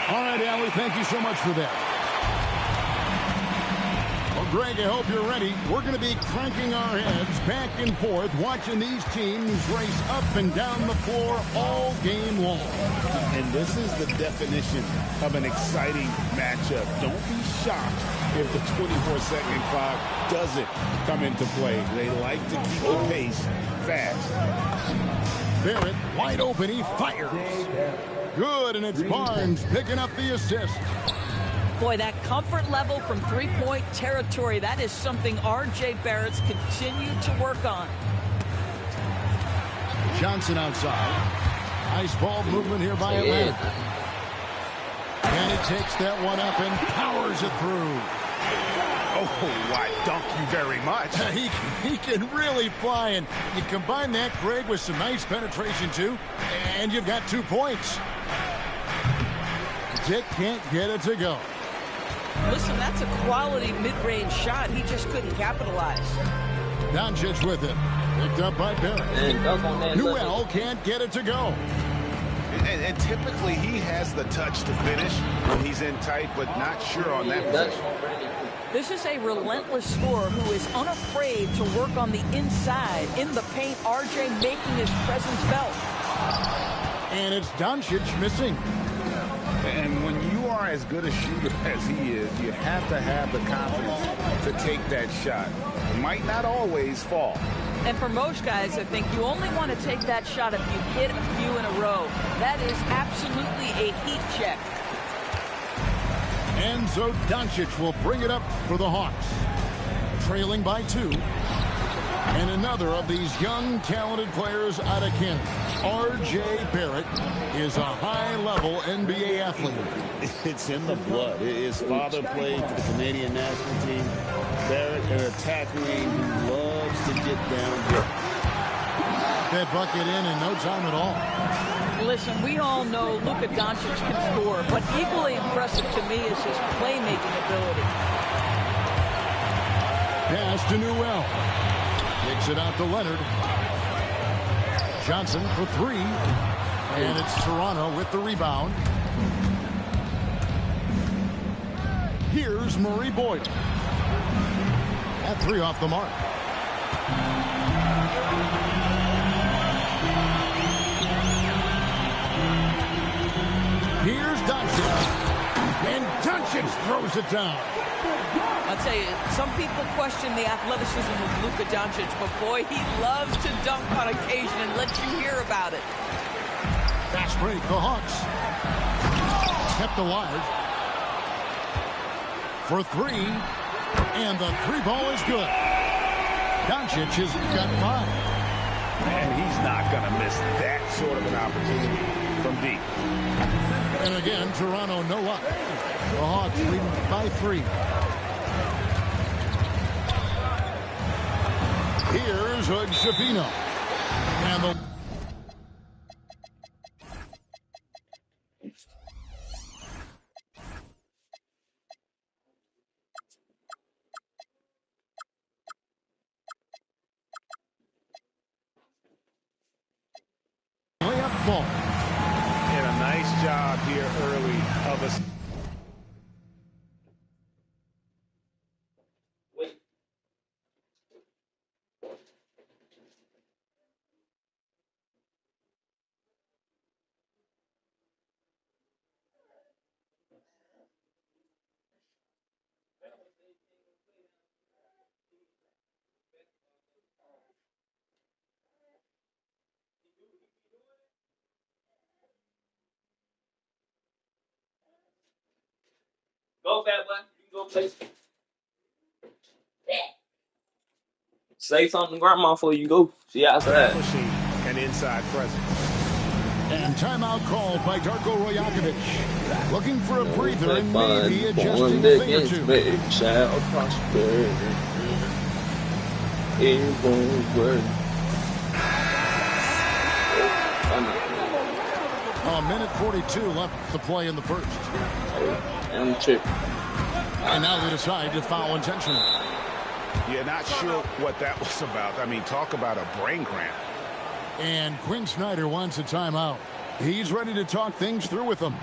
All right, Allie, thank you so much for that. Well, Greg, I hope you're ready. We're going to be cranking our heads back and forth, watching these teams race up and down the floor all game long. And this is the definition of an exciting matchup. Don't be shocked if the 24-second clock doesn't come into play. They like to keep the pace fast. Barrett, wide open, he fires. Good, and it's Barnes picking up the assist. Boy, that comfort level from three-point territory, that is something R.J. Barrett's continued to work on. Johnson outside. Nice ball movement here by Atlanta. And he takes that one up and powers it through. Oh, I thank you very much. He can really fly, and you combine that, Greg, with some nice penetration, too, and you've got 2 points. Dick can't get it to go. Listen, that's a quality mid-range shot. He just couldn't capitalize. Doncic with it. Picked up by Barrett. Newell can't get it to go. And typically he has the touch to finish when he's in tight, but not sure on that possession. This is a relentless scorer who is unafraid to work on the inside. In the paint, RJ making his presence felt. And it's Doncic missing. And when you are as good a shooter as he is, you have to have the confidence to take that shot. It might not always fall. And for most guys, I think you only want to take that shot if you've hit a few in a row. That is absolutely a heat check. And so Doncic will bring it up for the Hawks. Trailing by 2. And another of these young, talented players out of Canada. R.J. Barrett is a high-level NBA athlete. It's in the blood. His father played for the Canadian national team. Barrett, an attack wing who loves to get down. That bucket in no time at all. Listen, we all know Luka Doncic can score, but equally impressive to me is his playmaking ability. Pass to Newell. Takes it out to Leonard. Johnson for 3. And it's Toronto with the rebound. Here's Murray Boyd. At 3 off the mark. Here's Doncic. And Doncic throws it down. I'll tell you, some people question the athleticism of Luka Doncic, but boy, he loves to dunk on occasion and let you hear about it. Fast break, the Hawks. Kept alive. For 3. And the 3 ball is good. Doncic has got 5. And he's not going to miss that sort of an opportunity from deep. And again, Toronto no luck. The Hawks leading by 3. Here's Hood Shafino. And the layup ball. And a nice job here early of us. Go, fat boy. You can go play. Say something to grandma before you go. She outside. An inside presence. And timeout called by Darko Rajakovic. Looking for a breather and maybe adjusting a thing or two. Shall prosper. It won't work. A minute 42 left to play in the first. And 2. And now they decide to foul intentionally. Yeah, not sure what that was about. I mean, talk about a brain cramp. And Quinn Snyder wants a timeout. He's ready to talk things through with them.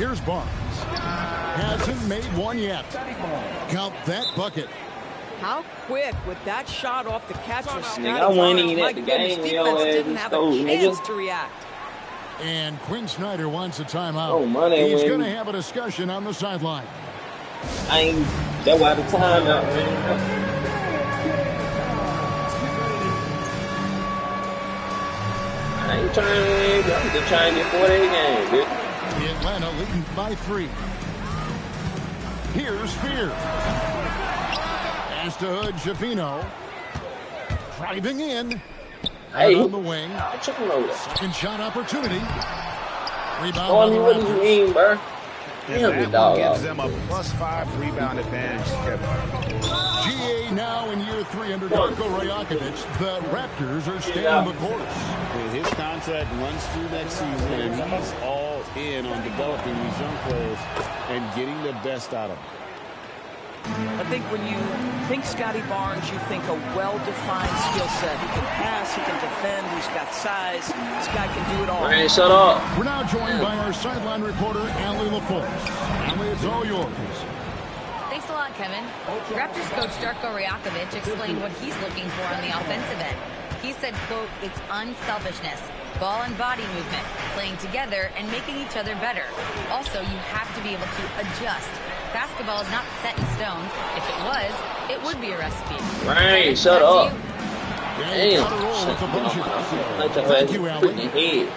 Here's Barnes. Hasn't made one yet. Count that bucket. How quick with that shot off the catch was Scotty Nigga, I wasn't Barnes. even My at the goodness, game. defense didn't have a chance to react. And Quinn Snyder wants a timeout. Oh, money. He's going to have a discussion on the sideline. I ain't. That's why the timeout, man. I ain't trying to. I'm just trying to get 4 days game, bitch. Atlanta leading by 3. Here's Fear. Pass to Hood Shafino. Driving in. Hey. Out on the wing. Second shot opportunity. Rebound by the What do you Raptors. mean, bro? And that one gives them a +5 rebound advantage, Kevin. GA now in year 3 under Darko Rajakovic. The Raptors are staying the course. His contract runs through next season, and he's all in on developing these young players and getting the best out of them. I think when you think Scotty Barnes, you think a well-defined skill set. He can pass, he can defend, he's got size. This guy can do it all. Man, shut up. We're now joined by our sideline reporter, Allie LaForce. Allie, it's all yours. Thanks a lot, Kevin. Raptors coach Darko Rajakovic explained what he's looking for on the offensive end. He said, quote, it's unselfishness, ball and body movement, playing together and making each other better. Also, you have to be able to adjust. Basketball is not set in stone. If it was, it would be a recipe. Right, shut up. Damn. Thank you, Allie.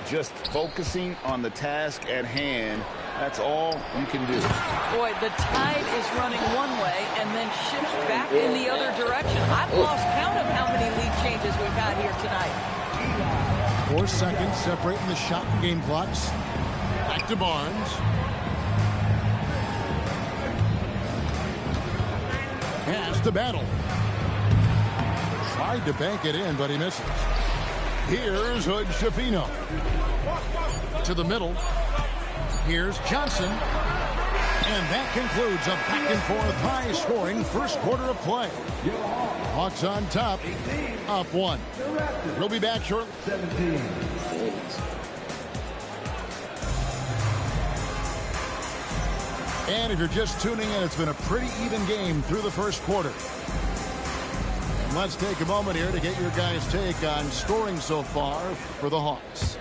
Just focusing on the task at hand, that's all you can do. Boy, the tide is running one way and then shifts back in the other direction. I've lost count of how many lead changes we've had here tonight. 4 seconds separating the shot and game clocks. Back to Barnes. Pass to Battle. Tried to bank it in, but he misses. Here's Hood Shafino. To the middle. Here's Johnson. And that concludes a back-and-forth high-scoring first quarter of play. Hawks on top, up 1. We'll be back shortly. And if you're just tuning in, it's been a pretty even game through the first quarter. And let's take a moment here to get your guys' take on scoring so far for the Hawks.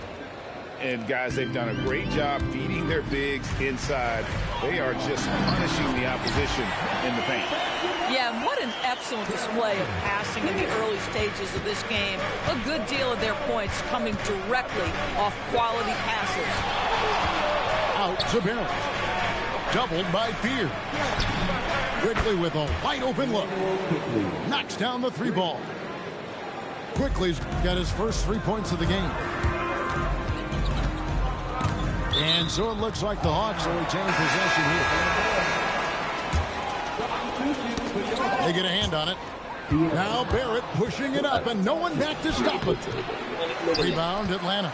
And, guys, they've done a great job feeding their bigs inside. They are just punishing the opposition in the paint. Yeah, and what an excellent display of passing in the early stages of this game. A good deal of their points coming directly off quality passes. Out to Barrett. Doubled by Fear. Quickly with a wide open look. Knocks down the 3 ball. Quickly's got his first 3 points of the game. And so it looks like the Hawks will retain possession here. They get a hand on it. Now Barrett pushing it up, and no one back to stop it. Rebound, Atlanta.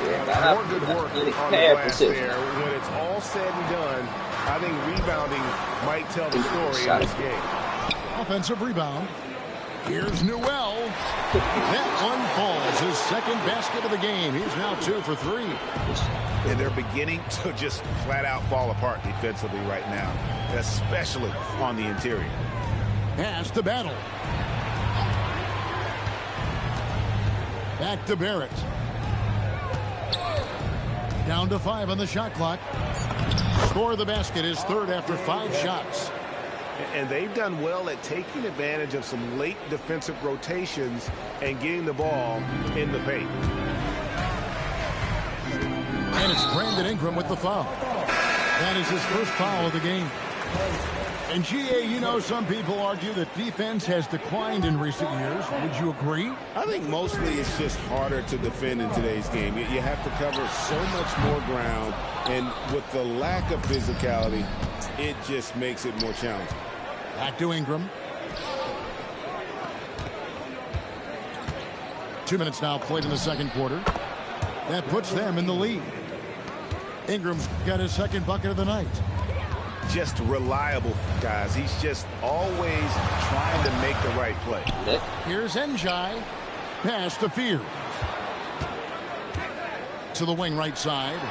More good work on the glass there. When it's all said and done, I think rebounding might tell the story in this game. Offensive rebound. Here's Newell. That one falls. His second basket of the game. He's now 2 for 3. And they're beginning to just flat out fall apart defensively right now, especially on the interior. Pass to Battle. Back to Barrett. Down to 5 on the shot clock. Score of the basket is 3rd after 5 shots. And they've done well at taking advantage of some late defensive rotations and getting the ball in the paint. And it's Brandon Ingram with the foul. That is his first foul of the game. And GA, you know, some people argue that defense has declined in recent years. Would you agree? I think mostly it's just harder to defend in today's game. You have to cover so much more ground, and with the lack of physicality, it just makes it more challenging. Back to Ingram. 2 minutes now played in the second quarter. That puts them in the lead. Ingram's got his second bucket of the night. Just reliable, guys. He's just always trying to make the right play. Here's Njai. Pass to Fear. To the wing right side.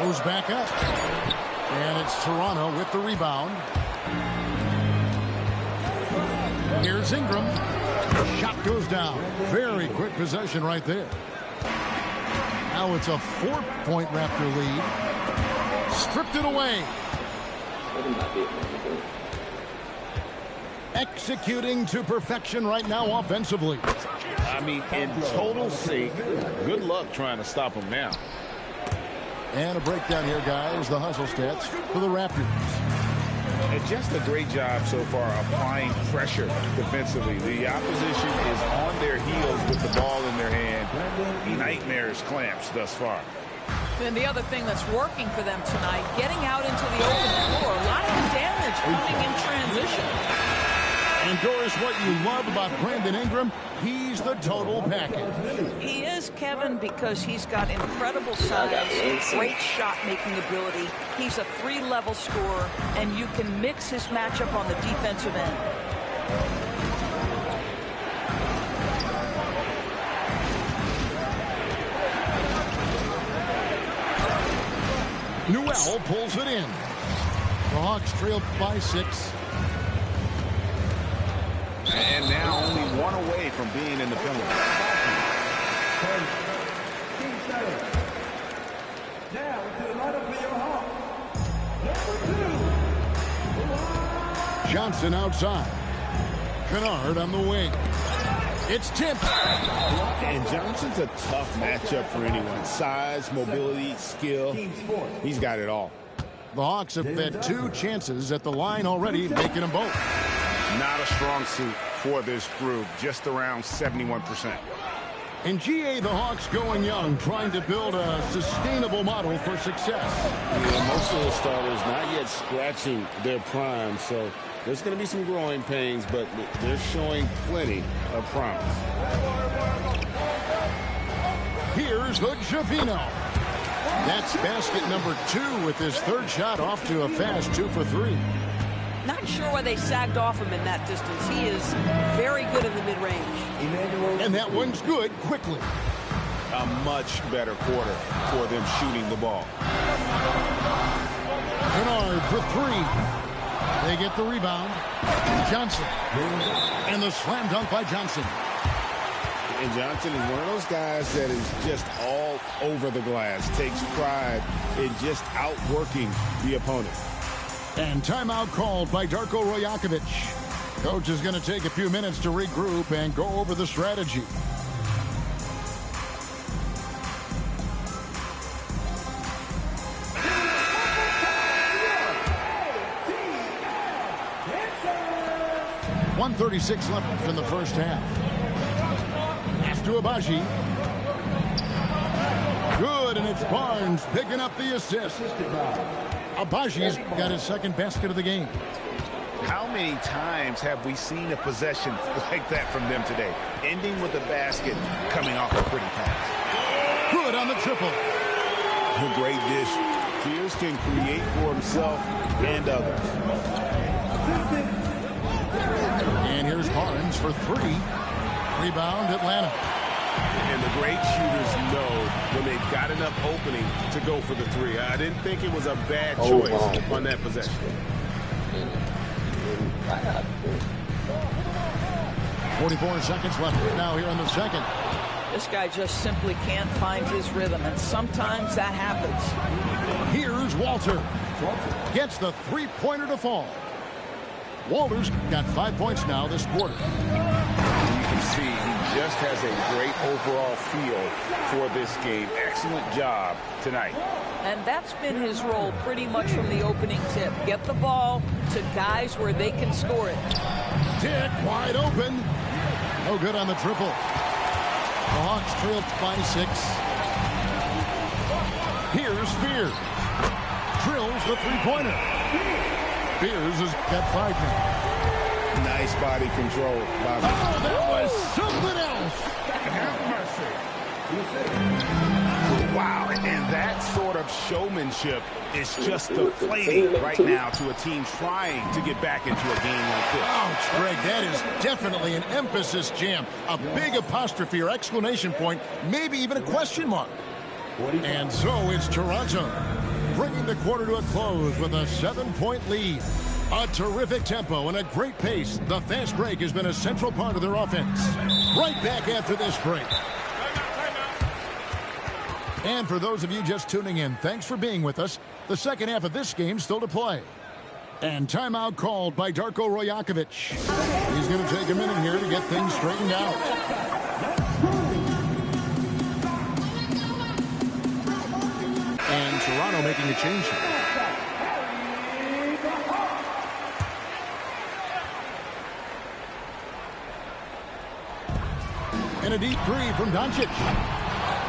Goes back up. And it's Toronto with the rebound. Here's Ingram. Shot goes down. Very quick possession right there. Now it's a 4-point Raptor lead. Stripped it away. Executing to perfection right now offensively. I mean, in total sync. Good luck trying to stop him now. And a breakdown here, guys. The hustle stats for the Raptors. And just a great job so far applying pressure defensively. The opposition is on their heels with the ball in their hand. Nightmares clamps thus far. And the other thing that's working for them tonight, getting out into the open floor. A lot of damage coming in transition. And Doris, what you love about Brandon Ingram, he's the total package. He is, Kevin, because he's got incredible size, great shot-making ability. He's a 3-level scorer, and you can mix his matchup on the defensive end. Newell pulls it in. The Hawks trail by 6. And now only one away from being in the penalty. Now to the lineup for your Hawks. Johnson outside. Kennard on the wing. It's tipped. And Johnson's a tough matchup for anyone. Size, mobility, skill. He's got it all. The Hawks have had 2 chances at the line already, making them both. Not a strong suit for this group, just around 71%. In GA, the Hawks going young, trying to build a sustainable model for success. Yeah, most of the starters not yet scratching their prime, so there's going to be some growing pains, but they're showing plenty of promise. Here's Hood-Schifino. That's basket number 2 with his 3rd shot off to a fast 2 for 3. Not sure why they sagged off him in that distance. He is very good in the mid-range. And that one's good quickly. A much better quarter for them shooting the ball. Kennard for 3. They get the rebound. Johnson. And the slam dunk by Johnson. And Johnson is one of those guys that is just all over the glass. Takes pride in just outworking the opponent. And timeout called by Darko Rajakovic. Coach is going to take a few minutes to regroup and go over the strategy. .136 left in the first half. Pass to Abaji. Good, and it's Barnes picking up the assist. Abaji's got his 2nd basket of the game. How many times have we seen a possession like that from them today? Ending with a basket, coming off a pretty pass. Good on the triple. A great dish. Fears can create for himself and others. And here's Barnes for 3. Rebound, Atlanta. And the great shooters know when they've got enough opening to go for the 3. I didn't think it was a bad choice on that possession. 44 seconds left now here in the 2nd. This guy just simply can't find his rhythm, and sometimes that happens. Here's Walter. Gets the 3-pointer to fall. Walter's got 5 points now this quarter. You can see he just has a great overall feel for this game. Excellent job tonight. And that's been his role pretty much from the opening tip. Get the ball to guys where they can score it. Dick wide open. No good on the triple. The Hawks trail by 6. Here's Spears. Drills the 3-pointer. Spears has got 5 now. Nice body control. Oh, that was something else. Have mercy. Wow, and that sort of showmanship is just deflating right now to a team trying to get back into a game like this. Ouch, Greg, that is definitely an emphasis jam. A big apostrophe or exclamation point, maybe even a question mark. And so it's Toronto. bringing the quarter to a close with a 7-point lead. A terrific tempo and a great pace. The fast break has been a central part of their offense. Right back after this break. And for those of you just tuning in, thanks for being with us. The second half of this game still to play. And timeout called by Darko Rajakovic. He's going to take a minute here to get things straightened out. And Toronto making a change here. And a deep three from Doncic.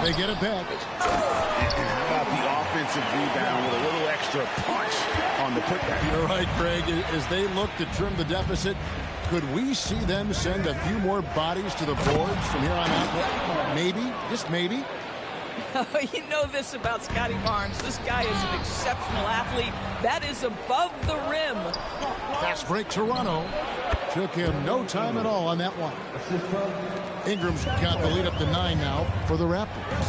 They get it back. How about the offensive rebound with a little extra punch on the putback? You're right, Greg. As they look to trim the deficit, could we see them send a few more bodies to the boards from here on out? Maybe, just maybe. You know this about Scotty Barnes. This guy is an exceptional athlete. That is above the rim. Fast break, Toronto. Took him no time at all on that one. Ingram's got the lead up to 9 now for the Raptors.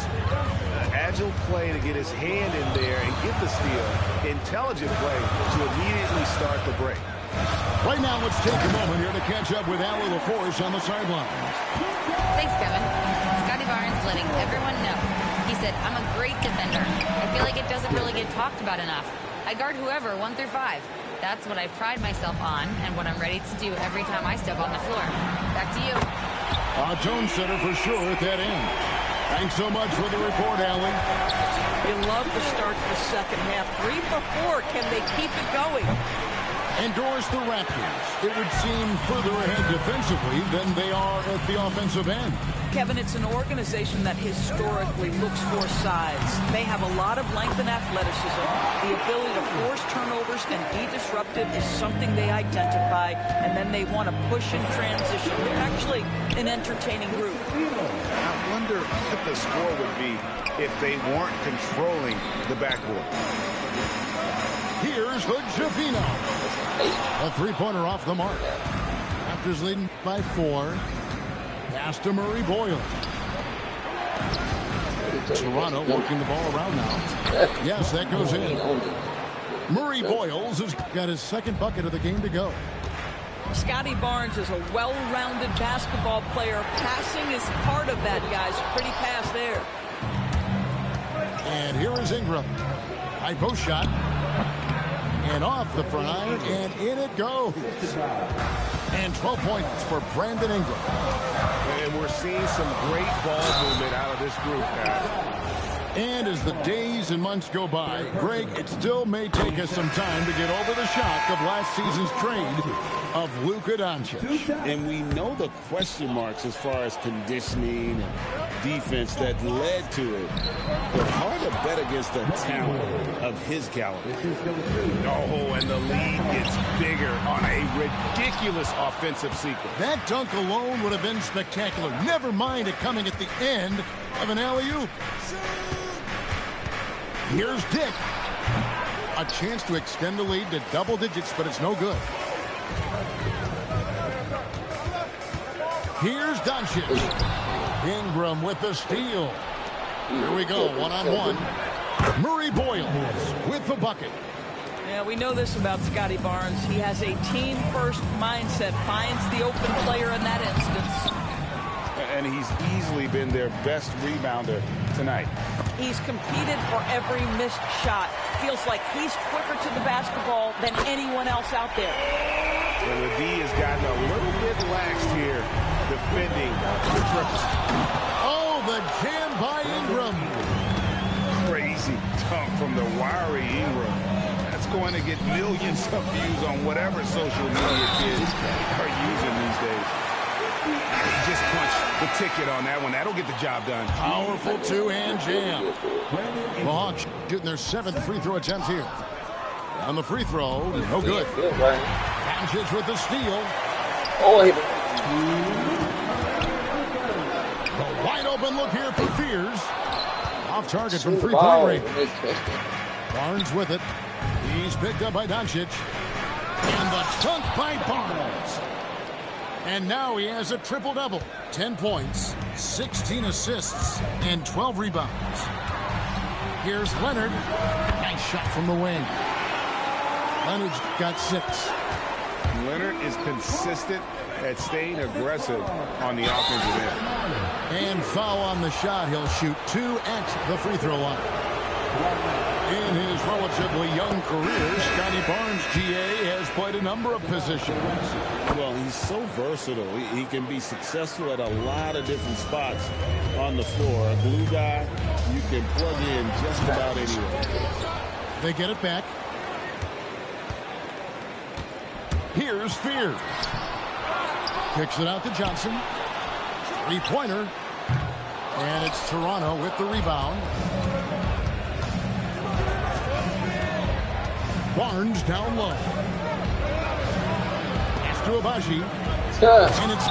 Agile play to get his hand in there and get the steal. Intelligent play to immediately start the break. Right now, let's take a moment here to catch up with Allie LaForce on the sideline. Thanks, Kevin. Scotty Barnes letting everyone know. He said, I'm a great defender. I feel like it doesn't really get talked about enough. I guard whoever, 1 through 5. That's what I pride myself on and what I'm ready to do every time I step on the floor. Back to you. A tone setter for sure at that end. Thanks so much for the report, Allie. You love the start to the second half. 3 for 4. Can they keep it going? Endorse the Raptors. It would seem further ahead defensively than they are at the offensive end. Kevin, it's an organization that historically looks for size. They have a lot of length and athleticism. The ability to force turnovers and be disruptive is something they identify, and then they want to push in transition. They're actually an entertaining group. I wonder what the score would be if they weren't controlling the backboard. Here's Hood-Schifino. A three-pointer off the mark. Raptors leading by 4. Pass to Murray Boyle. Toronto working the ball around now. Yes, that goes in. Murray Boyles has got his second bucket of the game to go. Scotty Barnes is a well-rounded basketball player. Passing is part of that, guys. Pretty pass there. And here is Ingram. High post shot. And off the front iron, and in it goes. And 12 points for Brandon Ingram. And we're seeing some great ball movement out of this group, guys. And as the days and months go by, Greg, it still may take us some time to get over the shock of last season's trade of Luka Doncic. And we know the question marks as far as conditioning and defense that led to it. But hard to bet against the talent of his caliber. Oh, and the lead gets bigger on a ridiculous offensive sequence. That dunk alone would have been spectacular. Never mind it coming at the end of an alley-oop. Here's Dick. A chance to extend the lead to double digits, but it's no good. Here's Doncic. Ingram with the steal. Here we go, one-on-one. Murray Boyles with the bucket. Yeah, we know this about Scotty Barnes. He has a team-first mindset, finds the open player in that instance. And he's easily been their best rebounder tonight. He's competed for every missed shot. Feels like he's quicker to the basketball than anyone else out there. And the D has gotten a little bit lax here, defending the triple. Oh, the jam by Ingram. Crazy dunk from the wiry Ingram. That's going to get millions of views on whatever social media kids are using these days. He just punched the ticket on that one. That'll get the job done. Powerful two-hand jam. The Hawks shooting their 7th free throw attempt here. On the free throw, no good. Doncic with the steal. A wide open look here for Fears. Off target from three-point range. Barnes with it. He's picked up by Doncic. And the dunk by Barnes. And now he has a Here's Leonard. Nice shot from the wing. Leonard's got 6. Leonard is consistent at staying aggressive on the offensive end. And foul on the shot. He'll shoot 2 at the free throw line. In his relatively young career, Scotty Barnes, GA, has played a number of positions. Well, he's so versatile. He can be successful at a lot of different spots on the floor. A glue guy, you can plug in just about anywhere. They get it back. Here's Fear. Kicks it out to Johnson. 3-pointer. And it's Toronto with the rebound. Barnes down low. Pass to Abaji. And it's